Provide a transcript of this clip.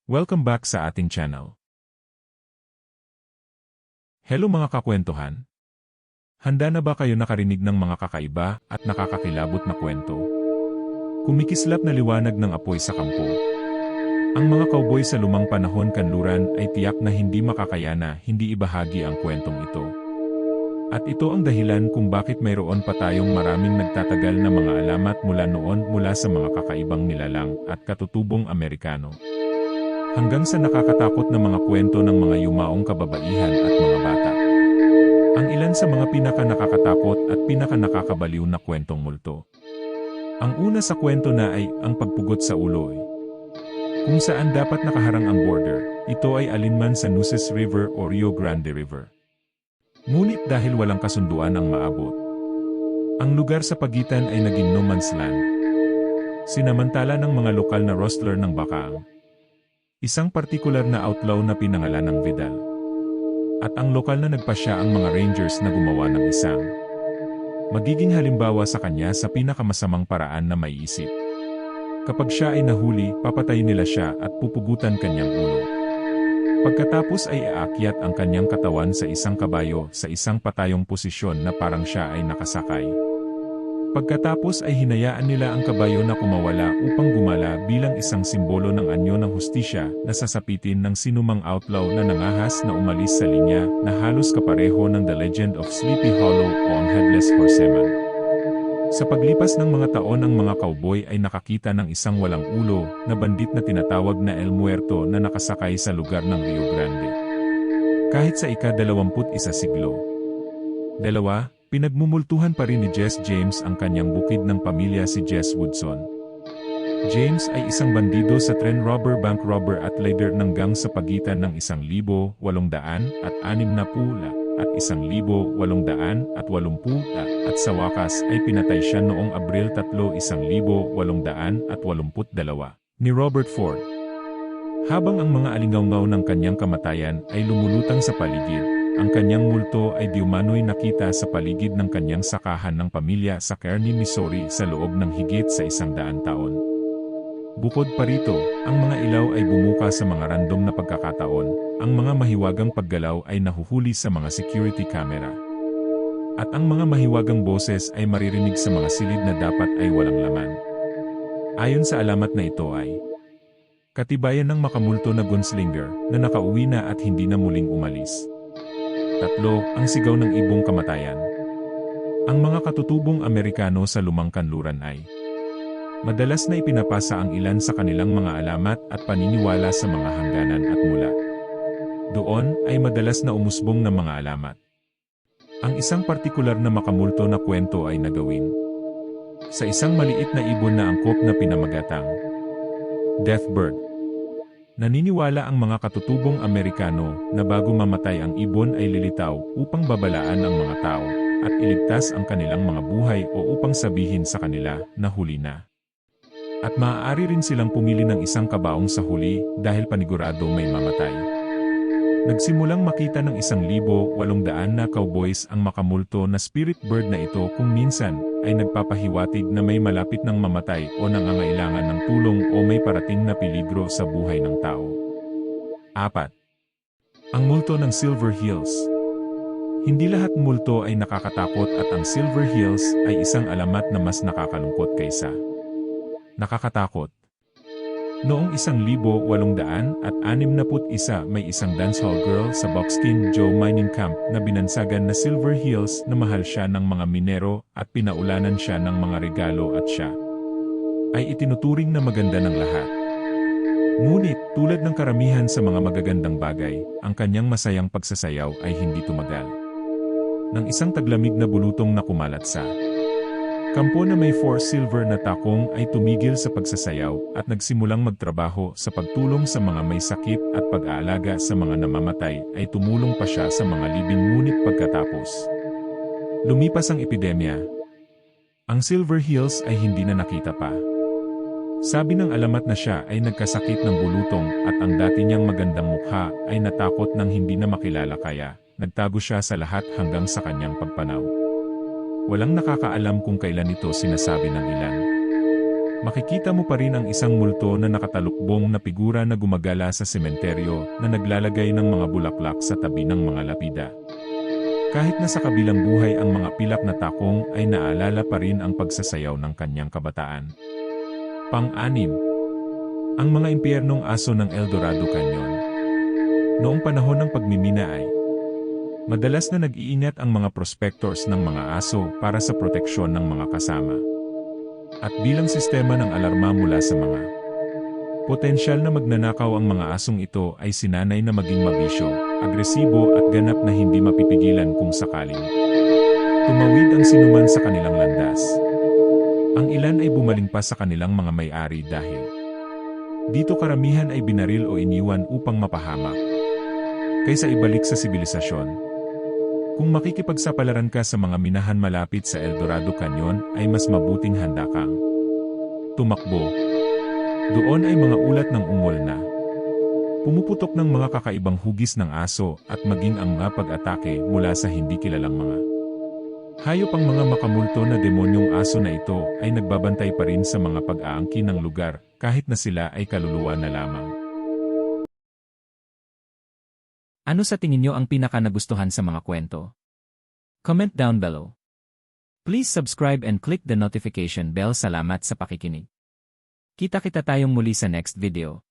Welcome back sa ating channel. Hello mga kakwentuhan! Handa na ba kayo nakarinig ng mga kakaiba at nakakakilabot na kwento? Kumikislap na liwanag ng apoy sa kampo. Ang mga cowboy sa lumang panahon kanluran ay tiyak na hindi makakayana hindi ibahagi ang kwentong ito. At ito ang dahilan kung bakit mayroon pa tayong maraming nagtatagal na mga alamat mula noon mula sa mga kakaibang nilalang at katutubong Amerikano. Hanggang sa nakakatakot na mga kwento ng mga yumaong kababaihan at mga bata. Ang ilan sa mga pinaka-nakakatakot at pinaka-nakakabaliw na kwentong multo. Ang una sa kwento na ay ang pagpugot sa ulo. Kung saan dapat nakaharang ang border, ito ay alinman sa Nueces River o Rio Grande River. Ngunit dahil walang kasunduan ang maabot, ang lugar sa pagitan ay naging no man's land. Sinamantala ng mga lokal na rustler ng Bakaang, isang partikular na outlaw na pinangalan ng Vidal. At ang lokal na nagpasya ang mga rangers na gumawa ng isang magiging halimbawa sa kanya sa pinakamasamang paraan na maiisip. Kapag siya ay nahuli, papatayin nila siya at pupugutan kanyang ulo. Pagkatapos ay aakyat ang kanyang katawan sa isang kabayo sa isang patayong posisyon na parang siya ay nakasakay. Pagkatapos ay hinayaan nila ang kabayo na kumawala upang gumala bilang isang simbolo ng anyo ng hustisya na sasapitin ng sinumang outlaw na nangahas na umalis sa linya na halos kapareho ng The Legend of Sleepy Hollow o ang Headless Horseman. Sa paglipas ng mga taon ang mga cowboy ay nakakita ng isang walang ulo na bandit na tinatawag na El Muerto na nakasakay sa lugar ng Rio Grande. Kahit sa ika-21 siglo. Pinagmumultuhan pa rin ni Jesse James ang kanyang bukid ng pamilya si Jesse Woodson. James ay isang bandido sa train robber, bank robber at leader ng gang sa pagitan ng 1,860 at 1,880 at sa wakas ay pinatay siya noong Abril 3, 1882 ni Robert Ford. Habang ang mga alingawngaw ng kanyang kamatayan ay lumulutang sa paligid, ang kanyang multo ay diumano'y nakita sa paligid ng kanyang sakahan ng pamilya sa Kearney, Missouri sa loob ng higit sa 100 taon. Bukod pa rito, ang mga ilaw ay bumuka sa mga random na pagkakataon, ang mga mahiwagang paggalaw ay nahuhuli sa mga security camera. At ang mga mahiwagang boses ay maririnig sa mga silid na dapat ay walang laman. Ayon sa alamat na ito ay katibayan ng makamulto na gunslinger na nakauwi na at hindi na muling umalis. 3. Ang sigaw ng ibong kamatayan. Ang mga katutubong Amerikano sa lumang kanluran ay madalas na ipinapasa ang ilan sa kanilang mga alamat at paniniwala sa mga hangganan at mula doon ay madalas na umusbong ng mga alamat. Ang isang partikular na makamulto na kwento ay nagawin sa isang maliit na ibon na angkop na pinamagatang Deathbird. Naniniwala ang mga katutubong Amerikano na bago mamatay ang ibon ay lilitaw upang babalaan ang mga tao at iligtas ang kanilang mga buhay o upang sabihin sa kanila na huli na. At maaari rin silang pumili ng isang kabaong sa huli dahil panigurado may mamatay. Nagsimulang makita ng 1,800 na cowboys ang makamulto na spirit bird na ito kung minsan ay nagpapahiwatig na may malapit ng mamatay o nangangailangan ng tulong o may parating na peligro sa buhay ng tao. 4. Ang multo ng Silver Hills. Hindi lahat multo ay nakakatakot at ang Silver Hills ay isang alamat na mas nakakalungkot kaysa nakakatakot. Noong 1861 may isang dancehall girl sa Buckskin Joe Mining Camp na binansagan na Silver Hills na mahal siya ng mga minero at pinaulanan siya ng mga regalo at siya ay itinuturing na maganda ng lahat. Ngunit, tulad ng karamihan sa mga magagandang bagay, ang kanyang masayang pagsasayaw ay hindi tumagal. Nang isang taglamig na bulutong na kumalat sa kampo na may 4 silver na takong ay tumigil sa pagsasayaw at nagsimulang magtrabaho sa pagtulong sa mga may sakit at pag-aalaga sa mga namamatay ay tumulong pa siya sa mga libing ngunit pagkatapos lumipas ang epidemya. Ang Silver Hills ay hindi na nakita pa. Sabi ng alamat na siya ay nagkasakit ng bulutong at ang dati niyang magandang mukha ay natakot nang hindi na makilala kaya nagtago siya sa lahat hanggang sa kanyang pagpanaw. Walang nakakaalam kung kailan ito sinasabi ng ilan. Makikita mo pa rin ang isang multo na nakatalukbong na figura na gumagala sa sementeryo na naglalagay ng mga bulaklak sa tabi ng mga lapida. Kahit na sa kabilang buhay ang mga pilak na takong ay naalala pa rin ang pagsasayaw ng kanyang kabataan. Pang-anim. Ang mga impyernong aso ng El Dorado Canyon. Noong panahon ng pagmimina ay madalas na nag-iingat ang mga prospectors ng mga aso para sa proteksyon ng mga kasama. At bilang sistema ng alarma mula sa mga potensyal na magnanakaw ang mga asong ito ay sinanay na maging mabisyo, agresibo at ganap na hindi mapipigilan kung sakaling tumawid ang sinuman sa kanilang landas. Ang ilan ay bumaling pa sa kanilang mga may-ari dahil dito karamihan ay binaril o iniwan upang mapahamak kaysa ibalik sa sibilisasyon. Kung makikipagsapalaran ka sa mga minahan malapit sa El Dorado Canyon ay mas mabuting handa kang tumakbo. Doon ay mga ulat ng ungol na pumuputok ng mga kakaibang hugis ng aso at maging ang mga pag-atake mula sa hindi kilalang mga hayop. Ang mga makamulto na demonyong aso na ito ay nagbabantay pa rin sa mga pag-aangkin ng lugar kahit na sila ay kaluluwa na lamang. Ano sa tingin nyo ang pinaka-nagustuhan sa mga kwento? Comment down below. Please subscribe and click the notification bell. Salamat sa pakikinig. Kita-kita tayong muli sa next video.